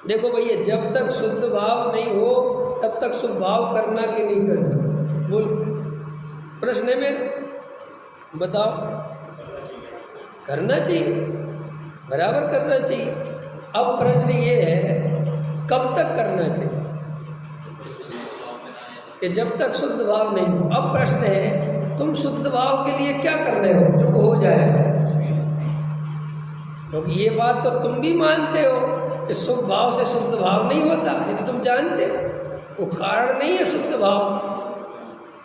देखो भैया, जब तक शुद्ध भाव नहीं हो तब तक शुभ भाव करना कि नहीं करना? बोलो, प्रश्न है मेरा, बताओ। करना चाहिए, बराबर करना चाहिए। अब प्रश्न ये है, कब तक करना चाहिए? कि जब तक शुद्ध भाव नहीं हो। अब प्रश्न है, तुम शुद्ध भाव के लिए क्या कर रहे हो जो हो जाएगा? क्योंकि ये बात तो तुम भी मानते हो कि शुभ भाव से शुद्ध भाव नहीं होता, ये तो तुम जानते हो, वो कारण नहीं है शुद्ध भाव।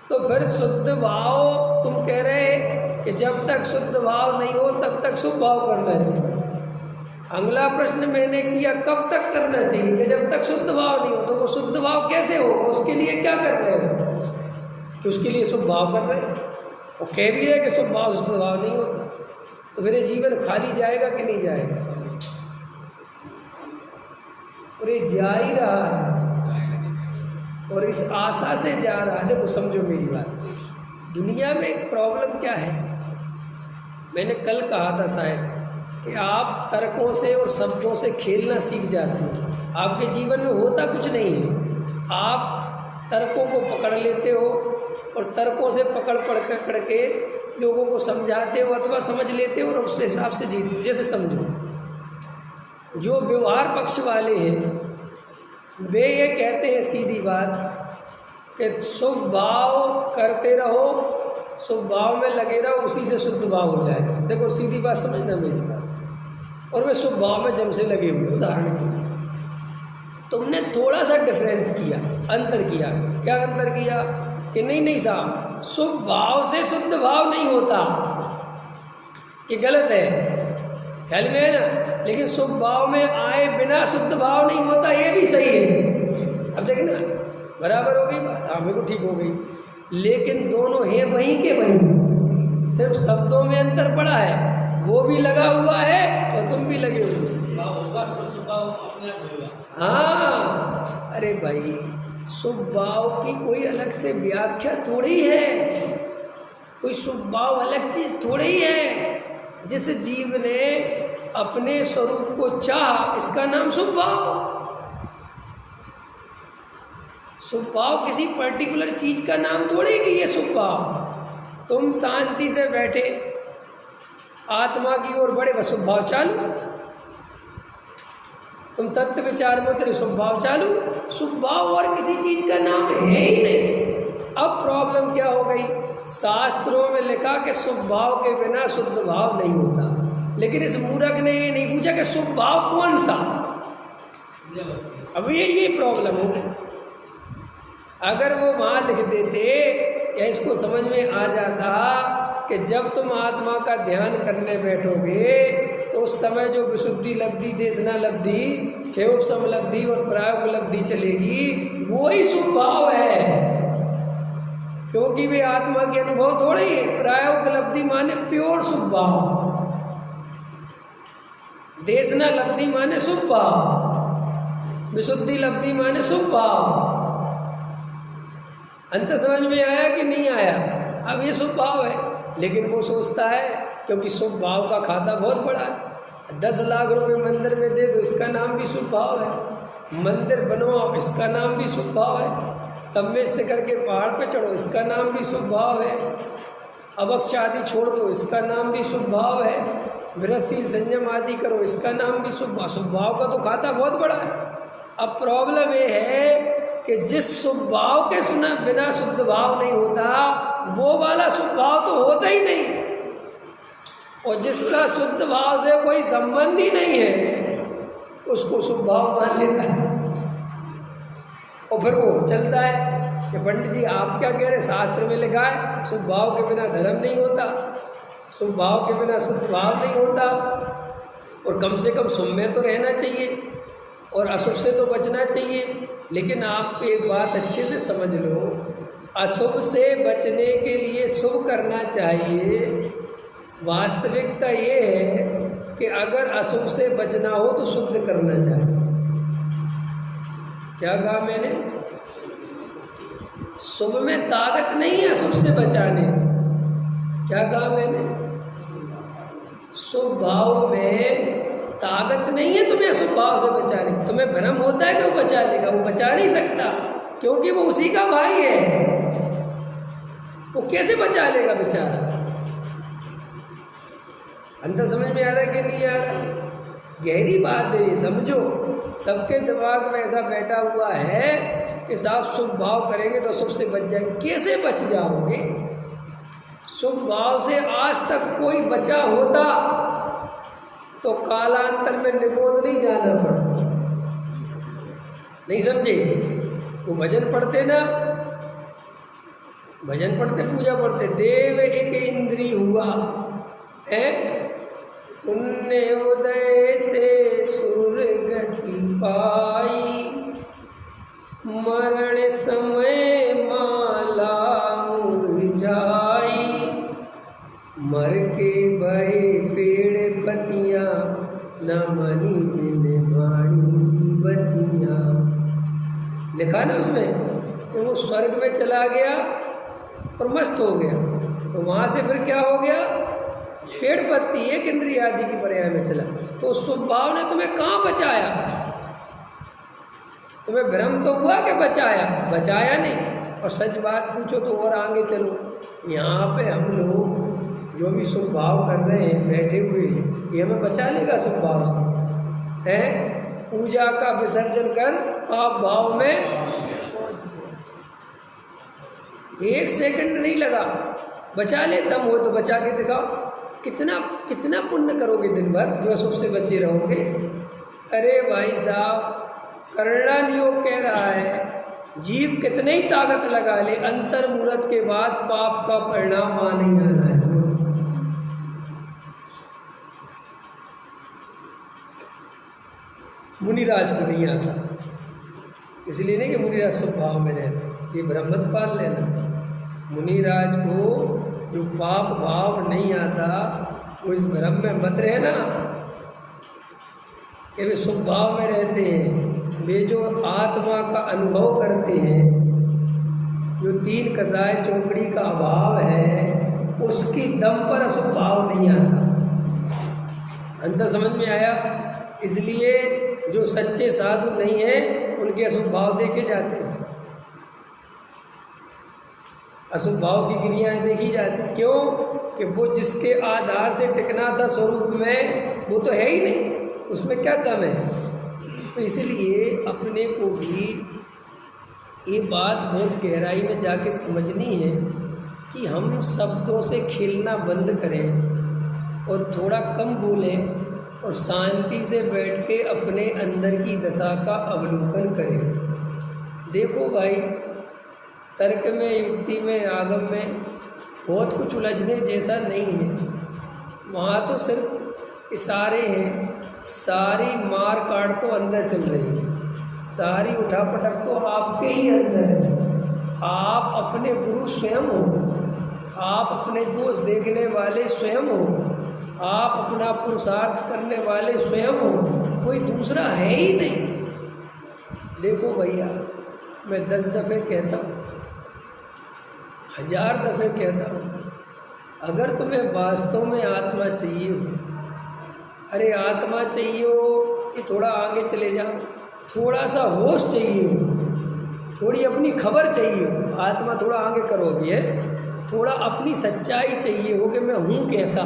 तो फिर शुद्ध भाव तुम कह रहे कि जब तक शुद्ध भाव नहीं हो तब तक शुभ भाव करना चाहिए। अगला प्रश्न मैंने किया, कब तक करना चाहिए? कि जब तक शुद्ध भाव नहीं हो। तो वो शुद्ध भाव कैसे होगा? उसके लिए क्या कर रहे हो? कि उसके लिए शुभ भाव कर रहे हैं। वो कह भी रहे कि शुभ भाव शुद्ध भाव नहीं होता, तो मेरे जीवन खाली जाएगा कि नहीं जाएगा? और ये जा ही रहा है और इस आशा से जा रहा है। देखो समझो मेरी बात, दुनिया में एक प्रॉब्लम क्या है, मैंने कल कहा था शायद, कि आप तर्कों से और शब्दों से खेलना सीख जाते हो। आपके जीवन में होता कुछ नहीं है, आप तर्कों को पकड़ लेते हो और तर्कों से पकड़ के लोगों को समझाते हो अथवा समझ लेते हो और उस हिसाब से जीते हो। जैसे समझो, जो व्यवहार पक्ष वाले हैं वे ये कहते हैं सीधी बात कि शुभ भाव करते रहो, शुभ भाव में लगे रहो, उसी से शुद्ध भाव हो जाए। देखो सीधी बात समझना मेरी बात। और वे शुभ भाव में जम से लगे हुए। उदाहरण के लिए तुमने थोड़ा सा डिफरेंस किया, अंतर किया। क्या अंतर किया? कि नहीं साहब, शुभ भाव से शुद्ध भाव नहीं होता, ये गलत है, ख्याल में है ना। लेकिन शुभ भाव में आए बिना शुद्ध भाव नहीं होता, ये भी सही है। अब देखना, बराबर हो गई बात? हाँ, बिल्कुल ठीक हो गई। लेकिन दोनों हैं वहीं के वहीं, सिर्फ शब्दों में अंतर पड़ा है। वो भी लगा हुआ है और तुम भी लगे हुए होगा तो शुभ भाव अपने आप होगा। हाँ, अरे भाई, शुभ भाव की कोई अलग से व्याख्या थोड़ी है, कोई शुभ भाव अलग चीज थोड़ी है। जिस जीव ने अपने स्वरूप को चाहा, इसका नाम शुभ भाव। शुभ भाव किसी पर्टिकुलर चीज का नाम थोड़ी कि ये शुभ भाव। तुम शांति से बैठे आत्मा की ओर बढ़े, बस शुभ भाव चालू। तुम तत्व विचार में उतरे, शुभ भाव चालू। शुभ भाव और किसी चीज का नाम है ही नहीं। अब प्रॉब्लम क्या हो गई? शास्त्रों में लिखा कि शुभ भाव के बिना शुद्ध भाव नहीं होता, लेकिन इस मूर्ख ने ये नहीं पूछा कि शुभ भाव कौन सा। अब ये प्रॉब्लम हो गई। अगर वो वहां लिख देते या इसको समझ में आ जाता कि जब तुम आत्मा का ध्यान करने बैठोगे तो उस समय जो विशुद्धि लब्धि, देशना लब्धि, क्षयोपशम लब्धि और प्रायोग लब्धि चलेगी, वो ही शुभ भाव है। क्योंकि वे आत्मा के अनुभव थोड़े ही है। प्रायोग लब्धि माने प्योर शुभ भाव, देशना लब्धि माने शुभ भाव, विशुद्धि लब्धि माने शुभ भाव। अंत समझ में आया कि नहीं आया? अब ये शुभ भाव है, लेकिन वो सोचता है क्योंकि शुभ भाव का खाता बहुत बड़ा है, 10 लाख रुपए मंदिर में दे दो, इसका नाम भी शुभ भाव है। मंदिर बनवाओ, इसका नाम भी शुभ भाव है। सम्मेद से करके पहाड़ पे चढ़ो, इसका नाम भी शुभ भाव है। अवक्ष आदि छोड़ दो, इसका नाम भी शुभ भाव है। विरसशील संयम आदि करो, इसका नाम भी शुभ भाव का तो खाता बहुत बड़ा है। अब प्रॉब्लम ये है कि जिस शुभ भाव के बिना शुद्ध भाव नहीं होता, वो वाला शुभ भाव तो होता ही नहीं, और जिसका शुद्ध भाव से कोई संबंध ही नहीं है उसको शुभ भाव मान लेता है। और फिर वो चलता है कि पंडित जी आप क्या कह रहे, शास्त्र में लिखा है शुभ भाव के बिना धर्म नहीं होता, शुभ भाव के बिना शुद्ध भाव नहीं होता, और कम से कम शुभ में तो रहना चाहिए और अशुभ से तो बचना चाहिए। लेकिन आप एक बात अच्छे से समझ लो, अशुभ से बचने के लिए शुभ करना चाहिए। वास्तविकता ये है कि अगर अशुभ से बचना हो तो शुद्ध करना चाहिए। क्या कहा मैंने? शुभ में ताकत नहीं है अशुभ से बचाने। क्या कहा मैंने? शुभ भाव में ताकत नहीं है तुम्हें अशुभ भाव से बचाने की। तुम्हें भ्रम होता है कि वो बचा लेगा, वो बचा नहीं सकता, क्योंकि वो उसी का भाई है। वो कैसे बचा लेगा बेचारा? अंदर समझ में आ रहा है कि नहीं आ रहा? गहरी बात है ये, समझो। सबके दिमाग में ऐसा बैठा हुआ है कि साहब शुभ भाव करेंगे तो शुभ से बच जाएंगे। कैसे बच जाओगे? शुभ भाव से आज तक कोई बचा होता तो कालांतर में निगोद नहीं जाना पड़ता। नहीं समझे? वो भजन पढ़ते ना, भजन पढ़ते, पूजा पढ़ते, देव एक इंद्री हुआ है, पुण्य उदय से सुरगति पाई, मरण समय माला मुरझाई, मर के भय पेड़ पतियाँ, न मनी जिन वाणी जीवतियाँ। लिखा ना उसमें कि वो स्वर्ग में चला गया और मस्त हो गया, तो वहाँ से फिर क्या हो गया? पेड़ पत्ती एक इंद्रिय आदि की पर्याय में चला। तो शुभ भाव ने तुम्हें कहाँ बचाया? तुम्हें भ्रम तो हुआ कि बचाया, बचाया नहीं। और सच बात पूछो तो और आगे चलो, यहाँ पे हम लोग जो भी शुभ भाव कर रहे हैं, बैठे हुए हैं, ये हमें बचा लेगा शुभ भाव से? है पूजा का विसर्जन कर आप भाव में पहुँच गए। 1 सेकंड नहीं लगा, बचा ले। दम हो तो बचा के दिखाओ। कितना पुण्य करोगे दिन भर जो अशुभ से बचे रहोगे? अरे भाई साहब, करणान योग कह रहा है, जीव कितने ही ताकत लगा ले, अंतर मुहूर्त के बाद पाप का परिणाम आ नहीं आना है। मुनिराज को नहीं आता, इसलिए नहीं कि मुनिराज शुभ भाव में रहते, ये भ्रम मत पाल लेना। मुनिराज को जो पाप भाव नहीं आता, वो इस भ्रम में मत रहना कि वे शुभ भाव में रहते हैं। वे जो आत्मा का अनुभव करते हैं, जो 3 कसाय चौकड़ी का अभाव है, उसकी दम पर अशुभ भाव नहीं आता। अंतर समझ में आया? इसलिए जो सच्चे साधु नहीं हैं, उनके अशुभ भाव देखे जाते हैं, अशुभ भाव की क्रियाएं देखी जाती। क्यों? कि वो जिसके आधार से टिकना था स्वरूप में, वो तो है ही नहीं, उसमें क्या दम है? तो इसलिए अपने को भी ये बात बहुत गहराई में जाके समझनी है कि हम शब्दों से खेलना बंद करें और थोड़ा कम बोलें और शांति से बैठ के अपने अंदर की दशा का अवलोकन करें। देखो भाई, तर्क में, युक्ति में, आगम में बहुत कुछ उलझने जैसा नहीं है। वहाँ तो सिर्फ इशारे हैं। सारी मार काट तो अंदर चल रही है, सारी उठापटक तो आपके ही अंदर है। आप अपने गुरु स्वयं हो, आप अपने दोष देखने वाले स्वयं हो, आप अपना पुरुषार्थ करने वाले स्वयं हो, कोई दूसरा है ही नहीं। देखो भैया, मैं 10 दफ़े कहता हूँ, 1000 दफ़े कहता हूँ, अगर तुम्हें वास्तव में आत्मा चाहिए हो, अरे आत्मा चाहिए हो, ये थोड़ा आगे चले जाओ, थोड़ा सा होश चाहिए हो, थोड़ी अपनी खबर चाहिए हो, आत्मा थोड़ा आगे करो भी है, थोड़ा अपनी सच्चाई चाहिए हो कि मैं हूँ कैसा,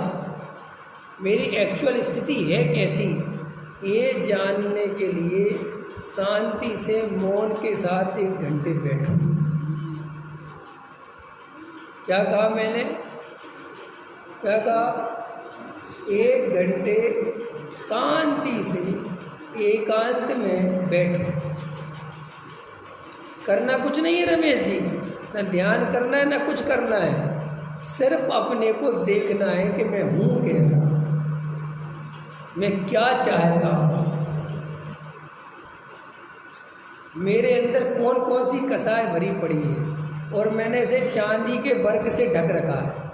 मेरी एक्चुअल स्थिति है कैसी, ये जानने के लिए शांति से मौन के साथ 1 घंटे बैठो। क्या कहा मैंने? क्या कहा? 1 घंटे शांति से एकांत में बैठो। करना कुछ नहीं है रमेश जी, ना ध्यान करना है ना कुछ करना है, सिर्फ अपने को देखना है कि मैं हूँ कैसा, मैं क्या चाहता हूँ, मेरे अंदर कौन कौन सी कसाय भरी पड़ी है, और मैंने इसे चांदी के वर्क से ढक रखा है।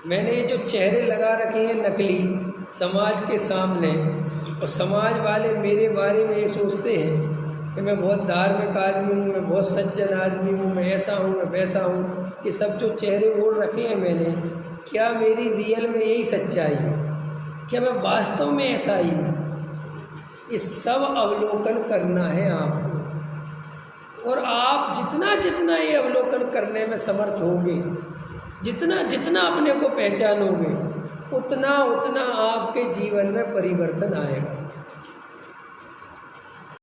मैंने ये जो चेहरे लगा रखे हैं नकली समाज के सामने, और समाज वाले मेरे बारे में ये सोचते हैं कि मैं बहुत धार्मिक आदमी हूँ, मैं बहुत सज्जन आदमी हूँ, मैं ऐसा हूँ, मैं वैसा हूँ। ये सब जो चेहरे ओढ़ रखे हैं मैंने, क्या मेरी रियल में यही सच्चाई है? क्या मैं वास्तव में ऐसा ही हूँ? ये सब अवलोकन करना है आपको। और आप जितना जितना ये अवलोकन करने में समर्थ होंगे, जितना जितना अपने को पहचानोगे, उतना उतना आपके जीवन में परिवर्तन आएगा।